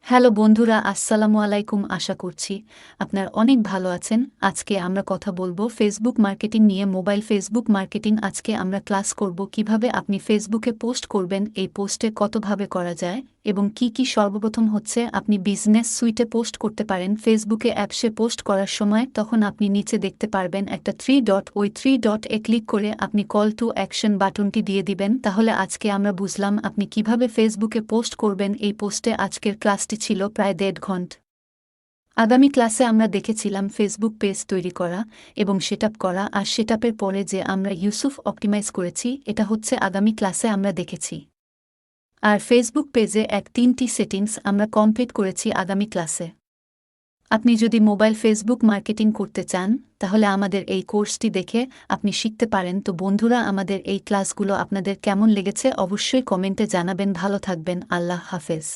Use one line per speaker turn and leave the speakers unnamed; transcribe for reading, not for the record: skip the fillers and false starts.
Hello বন্ধুরা, আসসালামু আলাইকুম। আশা করছি আপনার অনেক ভালো আছেন। আজকে আমরা কথা বলবো ফেসবুক মার্কেটিং নিয়ে। মোবাইল ফেসবুক মার্কেটিং আজকে আমরা ক্লাস করব কিভাবে আপনি ফেসবুকে পোস্ট করবেন, এই পোস্টে কতভাবে করা যায় এবং কি সর্বপ্রথম হচ্ছে আপনি বিজনেস সুইটে পোস্ট করতে পারেন। ফেসবুকে অ্যাপসে পোস্ট করার সময় তখন আপনি নিচে দেখতে পারবেন একটা থ্রি ডট, ওই থ্রি ডট এ ক্লিক করে আপনি কল টু অ্যাকশন বাটনটি দিয়ে দিবেন। তাহলে আজকে আমরা বুঝলাম আপনি কিভাবে ফেসবুকে পোস্ট করবেন। এই পোস্টে আজকের ক্লাসটি ছিল প্রায় ১.৫ ঘন্টা। আগামী ক্লাসে আমরা দেখেছিলাম ফেসবুক পেজ তৈরি করা এবং সেটআপ করা, আর সেটআপের পরে যে আমরা ইউসুফ অপটিমাইজ করেছি এটা হচ্ছে আগামী ক্লাসে আমরা দেখেছি। আর ফেসবুক পেজে ৩টি সেটিংস আমরা কমপ্লিট করেছি আগামী ক্লাসে। আপনি যদি মোবাইল ফেসবুক মার্কেটিং করতে চান তাহলে আমাদের এই কোর্সটি দেখে আপনি শিখতে পারেন। তো বন্ধুরা, আমাদের এই ক্লাসগুলো আপনাদের কেমন লেগেছে অবশ্যই কমেন্টে জানাবেন। ভালো থাকবেন। আল্লাহ হাফেজ।